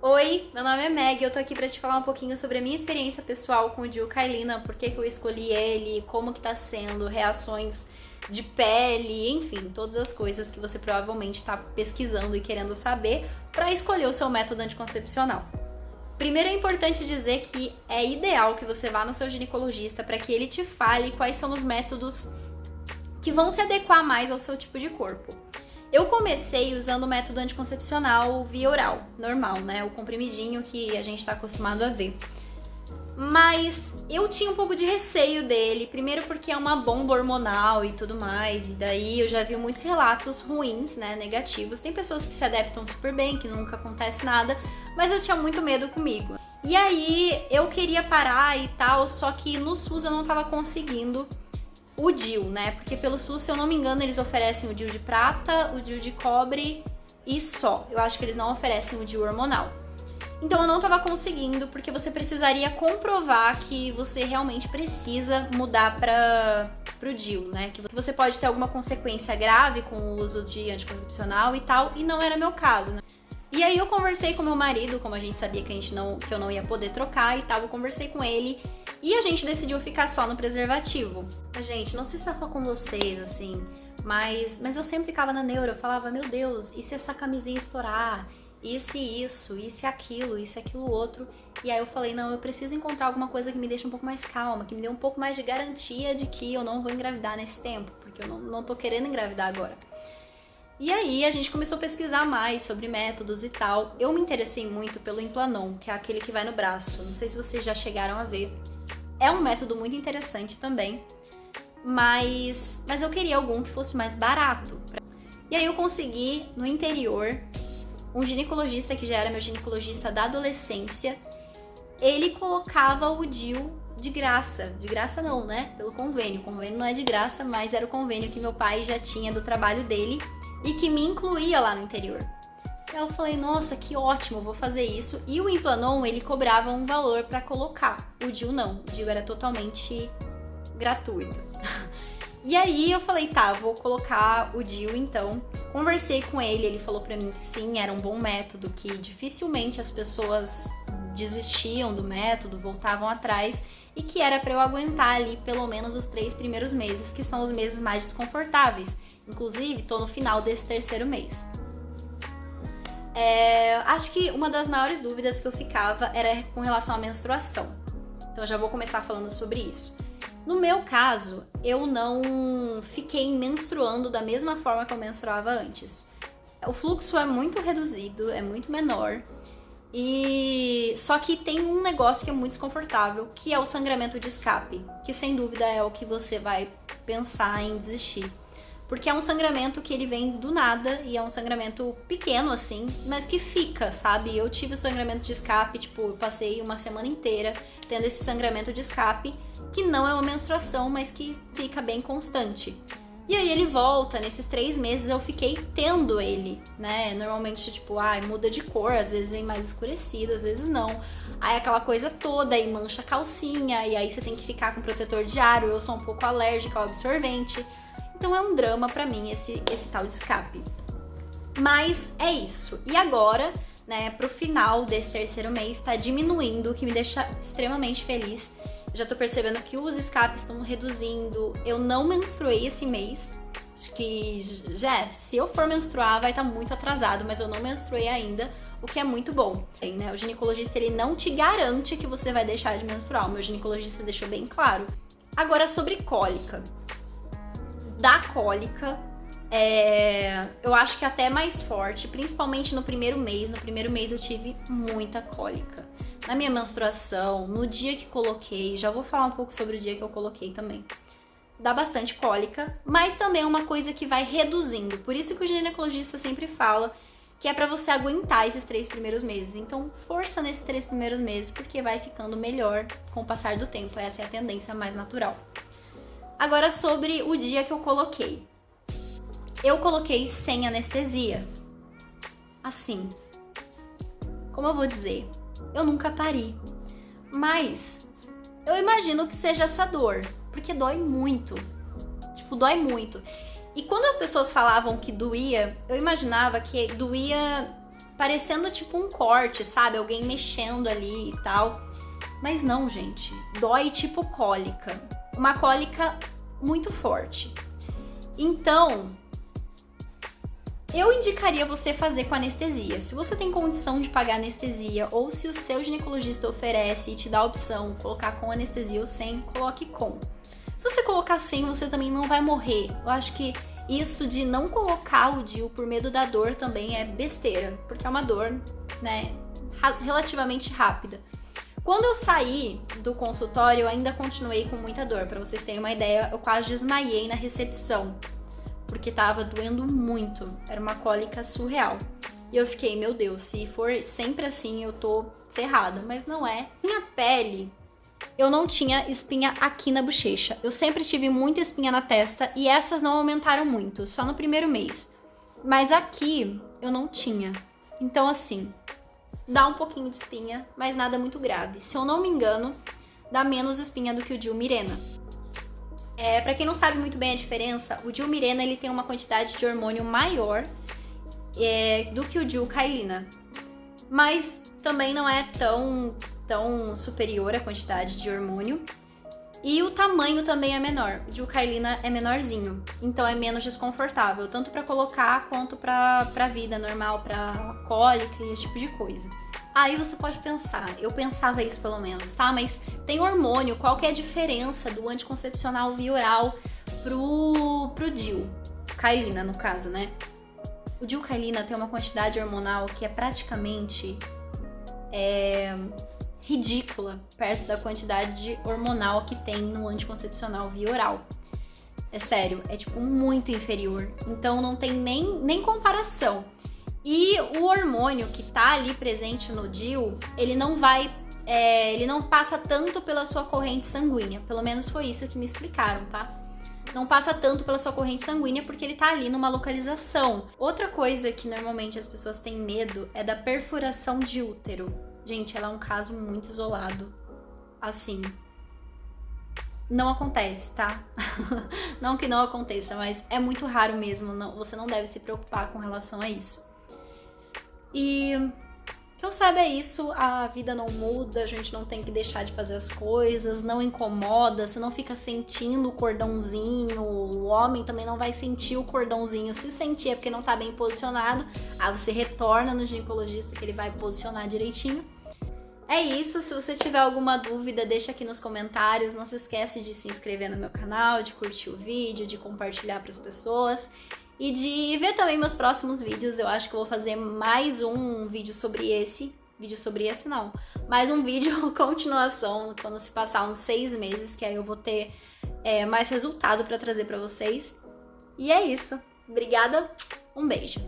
Oi, meu nome é Meg e eu tô aqui pra te falar um pouquinho sobre a minha experiência pessoal com o DIU Kyleena, por que eu escolhi ele, como que tá sendo, reações de pele, enfim, todas as coisas que você provavelmente tá pesquisando e querendo saber pra escolher o seu método anticoncepcional. Primeiro é importante dizer que é ideal que você vá no seu ginecologista para que ele te fale quais são os métodos que vão se adequar mais ao seu tipo de corpo. Eu comecei usando o método anticoncepcional via oral, normal, né? O comprimidinho que a gente tá acostumado a ver. Mas eu tinha um pouco de receio dele, primeiro porque é uma bomba hormonal e tudo mais, e daí eu já vi muitos relatos ruins, né, negativos. Tem pessoas que se adaptam super bem, que nunca acontece nada, mas eu tinha muito medo comigo. E aí eu queria parar e tal, só que no SUS eu não tava conseguindo o DIU, né? Porque pelo SUS, se eu não me engano, eles oferecem o DIU de prata, o DIU de cobre e só. Eu acho que eles não oferecem o DIU hormonal. Então eu não tava conseguindo, porque você precisaria comprovar que você realmente precisa mudar pro DIU, né? Que você pode ter alguma consequência grave com o uso de anticoncepcional e tal, e não era meu caso, né? E aí eu conversei com meu marido, como a gente sabia que eu não ia poder trocar e tal, eu conversei com ele e a gente decidiu ficar só no preservativo. Gente, não sei se é só com vocês, assim, mas eu sempre ficava na neura, eu falava, meu Deus, e se essa camisinha estourar? E se isso, e se aquilo, e se aquilo outro? E aí eu falei, não, eu preciso encontrar alguma coisa que me deixe um pouco mais calma, que me dê um pouco mais de garantia de que eu não vou engravidar nesse tempo, porque eu não tô querendo engravidar agora. E aí a gente começou a pesquisar mais sobre métodos e tal. Eu me interessei muito pelo Implanon, que é aquele que vai no braço. Não sei se vocês já chegaram a ver. É um método muito interessante também, mas eu queria algum que fosse mais barato. E aí eu consegui, no interior, um ginecologista que já era meu ginecologista da adolescência. Ele colocava o DIU de graça. De graça não, né? Pelo convênio. O convênio não é de graça, mas era o convênio que meu pai já tinha do trabalho dele e que me incluía lá no interior. Aí eu falei, nossa, que ótimo, vou fazer isso. E o Implanon, ele cobrava um valor pra colocar. O DIU não, o DIU era totalmente gratuito. E aí eu falei, tá, vou colocar o DIU então. Conversei com ele, ele falou pra mim que sim, era um bom método, que dificilmente as pessoas desistiam do método, voltavam atrás, e que era pra eu aguentar ali pelo menos os 3 primeiros meses, que são os meses mais desconfortáveis. Inclusive, tô no final desse 3º mês. Acho que uma das maiores dúvidas que eu ficava era com relação à menstruação. Então eu já vou começar falando sobre isso. No meu caso, eu não fiquei menstruando da mesma forma que eu menstruava antes. O fluxo é muito reduzido, é muito menor. Só que tem um negócio que é muito desconfortável, que é o sangramento de escape, que sem dúvida é o que você vai pensar em desistir. Porque é um sangramento que ele vem do nada e é um sangramento pequeno assim, mas que fica, sabe? Eu tive o sangramento de escape, tipo, eu passei uma semana inteira tendo esse sangramento de escape, que não é uma menstruação, mas que fica bem constante. E aí ele volta, nesses 3 meses eu fiquei tendo ele, né? Normalmente, tipo, muda de cor, às vezes vem mais escurecido, às vezes não. Aí aquela coisa toda, aí mancha a calcinha, e aí você tem que ficar com protetor diário, eu sou um pouco alérgica ao absorvente. Então é um drama pra mim esse tal de escape. Mas é isso. E agora, né, pro final desse 3º mês, tá diminuindo, o que me deixa extremamente feliz. Eu já tô percebendo que os escapes estão reduzindo. Eu não menstruei esse mês. Acho que se eu for menstruar vai estar muito atrasado, mas eu não menstruei ainda, o que é muito bom. Né? O ginecologista, ele não te garante que você vai deixar de menstruar. O meu ginecologista deixou bem claro. Agora, sobre cólica. Da cólica, eu acho que até mais forte, principalmente no primeiro mês. No primeiro mês eu tive muita cólica. Na minha menstruação, no dia que coloquei, já vou falar um pouco sobre o dia que eu coloquei também. Dá bastante cólica, mas também é uma coisa que vai reduzindo. Por isso que o ginecologista sempre fala que é pra você aguentar esses 3 primeiros meses. Então, força nesses 3 primeiros meses, porque vai ficando melhor com o passar do tempo. Essa é a tendência mais natural. Agora, sobre o dia que eu coloquei. Eu coloquei sem anestesia. Assim, como eu vou dizer? Eu nunca pari. Mas eu imagino que seja essa dor, porque dói muito. Tipo, dói muito. E quando as pessoas falavam que doía, eu imaginava que doía parecendo tipo um corte, sabe? Alguém mexendo ali e tal. Mas não, gente. Dói tipo cólica. Uma cólica muito forte. Então, eu indicaria você fazer com anestesia. Se você tem condição de pagar anestesia ou se o seu ginecologista oferece e te dá a opção colocar com anestesia ou sem, coloque com. Se você colocar sem, você também não vai morrer. Eu acho que isso de não colocar o DIU por medo da dor também é besteira, porque é uma dor, né, relativamente rápida. Quando eu saí do consultório, eu ainda continuei com muita dor. Pra vocês terem uma ideia, eu quase desmaiei na recepção, porque tava doendo muito. Era uma cólica surreal. E eu fiquei, meu Deus, se for sempre assim, eu tô ferrada. Mas não é. Minha pele, eu não tinha espinha aqui na bochecha. Eu sempre tive muita espinha na testa e essas não aumentaram muito, só no primeiro mês. Mas aqui eu não tinha. Então assim, dá um pouquinho de espinha, mas nada muito grave. Se eu não me engano, dá menos espinha do que o DIU Mirena. Pra quem não sabe muito bem a diferença, o DIU Mirena ele tem uma quantidade de hormônio maior do que o DIU Cailina. Mas também não é tão superior a quantidade de hormônio. E o tamanho também é menor. O DIU Cailina é menorzinho, então é menos desconfortável, tanto para colocar quanto pra vida normal, pra cólica e esse tipo de coisa. Aí você pode pensar, eu pensava isso pelo menos, tá? Mas tem hormônio, qual que é a diferença do anticoncepcional via oral pro DIU Cailina, no caso, né? O DIU Cailina tem uma quantidade hormonal que é praticamente ridícula perto da quantidade de hormonal que tem no anticoncepcional via oral. É sério, é tipo muito inferior. Então não tem nem comparação. E o hormônio que tá ali presente no DIU, ele não passa tanto pela sua corrente sanguínea. Pelo menos foi isso que me explicaram, tá? Não passa tanto pela sua corrente sanguínea porque ele tá ali numa localização. Outra coisa que normalmente as pessoas têm medo é da perfuração de útero. Gente, ela é um caso muito isolado. Assim, não acontece, tá? Não que não aconteça, mas é muito raro mesmo. Você não deve se preocupar com relação a isso. E que eu saiba é isso, a vida não muda, a gente não tem que deixar de fazer as coisas, não incomoda, você não fica sentindo o cordãozinho, o homem também não vai sentir o cordãozinho, se sentir é porque não tá bem posicionado, aí você retorna no ginecologista que ele vai posicionar direitinho. É isso, se você tiver alguma dúvida, deixa aqui nos comentários, não se esquece de se inscrever no meu canal, de curtir o vídeo, de compartilhar para as pessoas. E de ver também meus próximos vídeos. Eu acho que eu vou fazer mais um vídeo sobre esse. Mais um vídeo continuação, quando se passar uns 6 meses, que aí eu vou ter mais resultado pra trazer pra vocês. E é isso. Obrigada, um beijo.